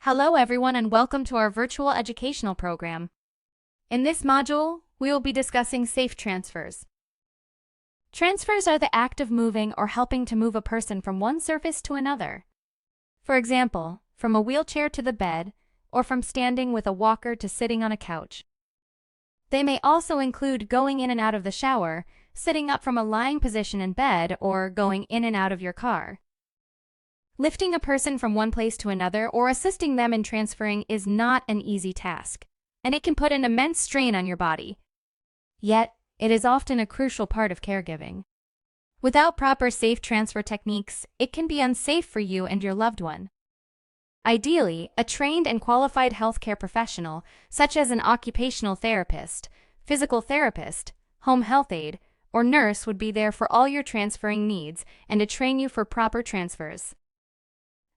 Hello everyone and welcome to our virtual educational program. In this module, we will be discussing safe transfers. Transfers are the act of moving or helping to move a person from one surface to another. For example, from a wheelchair to the bed, or from standing with a walker to sitting on a couch. They may also include going in and out of the shower, sitting up from a lying position in bed, or going in and out of your car. Lifting a person from one place to another or assisting them in transferring is not an easy task, and it can put an immense strain on your body. Yet, it is often a crucial part of caregiving. Without proper safe transfer techniques, it can be unsafe for you and your loved one. Ideally, a trained and qualified healthcare professional, such as an occupational therapist, physical therapist, home health aide, or nurse would be there for all your transferring needs and to train you for proper transfers.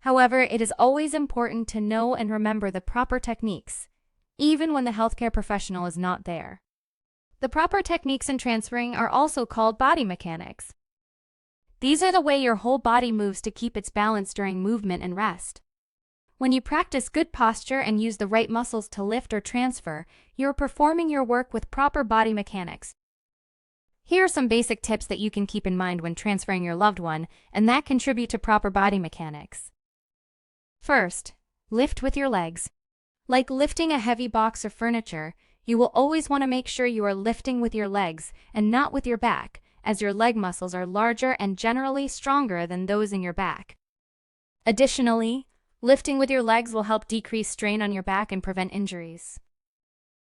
However, it is always important to know and remember the proper techniques, even when the healthcare professional is not there. The proper techniques in transferring are also called body mechanics. These are the way your whole body moves to keep its balance during movement and rest. When you practice good posture and use the right muscles to lift or transfer, you are performing your work with proper body mechanics. Here are some basic tips that you can keep in mind when transferring your loved one, and that contribute to proper body mechanics. First, lift with your legs. Like lifting a heavy box or furniture, you will always want to make sure you are lifting with your legs and not with your back, as your leg muscles are larger and generally stronger than those in your back. Additionally, lifting with your legs will help decrease strain on your back and prevent injuries.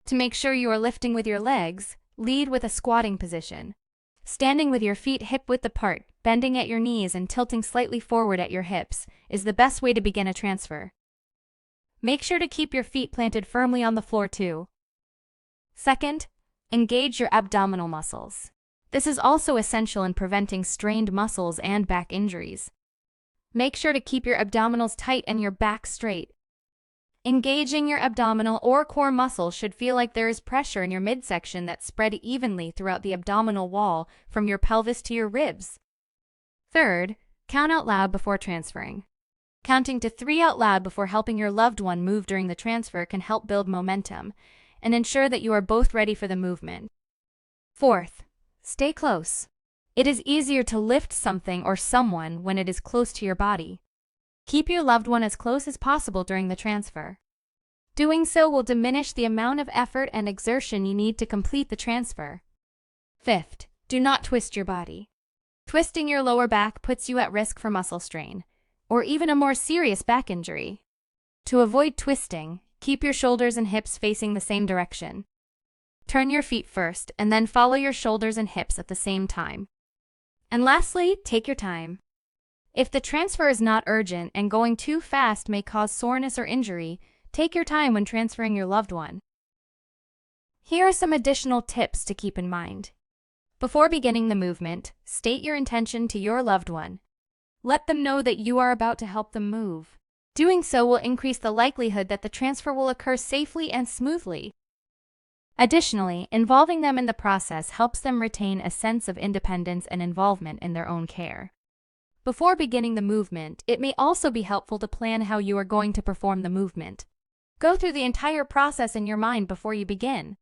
To make sure you are lifting with your legs, lead with a squatting position. Standing with your feet hip-width apart, bending at your knees and tilting slightly forward at your hips, is the best way to begin a transfer. Make sure to keep your feet planted firmly on the floor too. Second, engage your abdominal muscles. This is also essential in preventing strained muscles and back injuries. Make sure to keep your abdominals tight and your back straight. Engaging your abdominal or core muscles should feel like there is pressure in your midsection that's spread evenly throughout the abdominal wall from your pelvis to your ribs. Third, count out loud before transferring. Counting to 3 out loud before helping your loved one move during the transfer can help build momentum and ensure that you are both ready for the movement. Fourth, stay close. It is easier to lift something or someone when it is close to your body. Keep your loved one as close as possible during the transfer. Doing so will diminish the amount of effort and exertion you need to complete the transfer. Fifth, do not twist your body. Twisting your lower back puts you at risk for muscle strain, or even a more serious back injury. To avoid twisting, keep your shoulders and hips facing the same direction. Turn your feet first and then follow your shoulders and hips at the same time. And lastly, take your time. If the transfer is not urgent and going too fast may cause soreness or injury, take your time when transferring your loved one. Here are some additional tips to keep in mind. Before beginning the movement, state your intention to your loved one. Let them know that you are about to help them move. Doing so will increase the likelihood that the transfer will occur safely and smoothly. Additionally, involving them in the process helps them retain a sense of independence and involvement in their own care. Before beginning the movement, it may also be helpful to plan how you are going to perform the movement. Go through the entire process in your mind before you begin.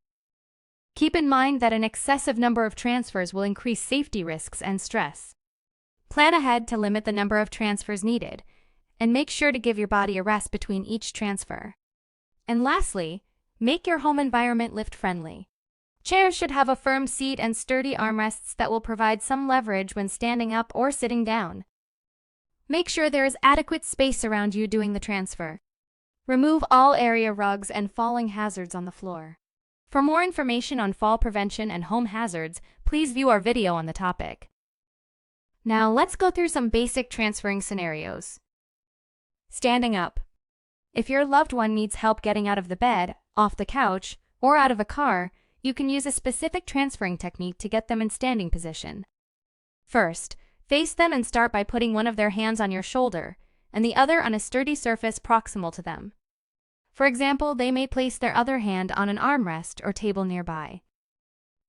Keep in mind that an excessive number of transfers will increase safety risks and stress. Plan ahead to limit the number of transfers needed, and make sure to give your body a rest between each transfer. And lastly, make your home environment lift-friendly. Chairs should have a firm seat and sturdy armrests that will provide some leverage when standing up or sitting down. Make sure there is adequate space around you doing the transfer. Remove all area rugs and falling hazards on the floor. For more information on fall prevention and home hazards, please view our video on the topic. Now let's go through some basic transferring scenarios. Standing up. If your loved one needs help getting out of the bed, off the couch, or out of a car, you can use a specific transferring technique to get them in standing position. First, face them and start by putting one of their hands on your shoulder and the other on a sturdy surface proximal to them. For example, they may place their other hand on an armrest or table nearby.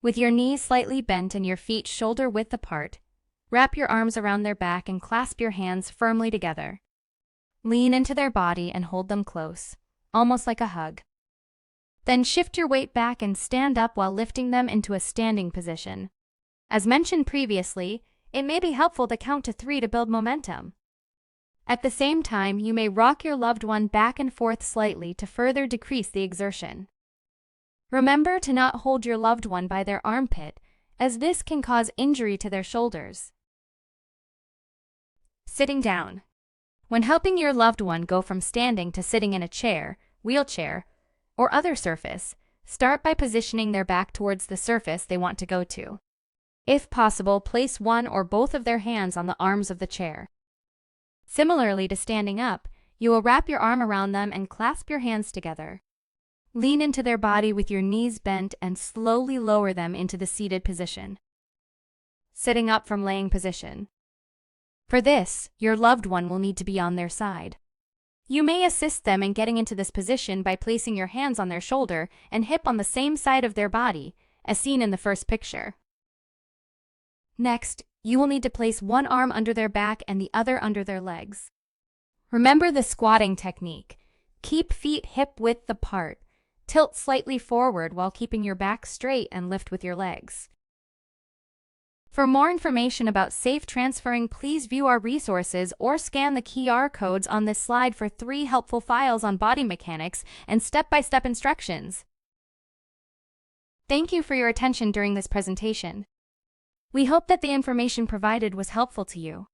With your knees slightly bent and your feet shoulder-width apart, wrap your arms around their back and clasp your hands firmly together. Lean into their body and hold them close, almost like a hug. Then shift your weight back and stand up while lifting them into a standing position. As mentioned previously, it may be helpful to count to 3 to build momentum. At the same time, you may rock your loved one back and forth slightly to further decrease the exertion. Remember to not hold your loved one by their armpit, as this can cause injury to their shoulders. Sitting down. When helping your loved one go from standing to sitting in a chair, wheelchair, or other surface, start by positioning their back towards the surface they want to go to. If possible, place one or both of their hands on the arms of the chair. Similarly to standing up, you will wrap your arm around them and clasp your hands together. Lean into their body with your knees bent and slowly lower them into the seated position. Sitting up from laying position. For this, your loved one will need to be on their side. You may assist them in getting into this position by placing your hands on their shoulder and hip on the same side of their body, as seen in the first picture. Next, you will need to place one arm under their back and the other under their legs. Remember the squatting technique. Keep feet hip-width apart. Tilt slightly forward while keeping your back straight and lift with your legs. For more information about safe transferring, please view our resources or scan the QR codes on this slide for 3 helpful files on body mechanics and step-by-step instructions. Thank you for your attention during this presentation. We hope that the information provided was helpful to you.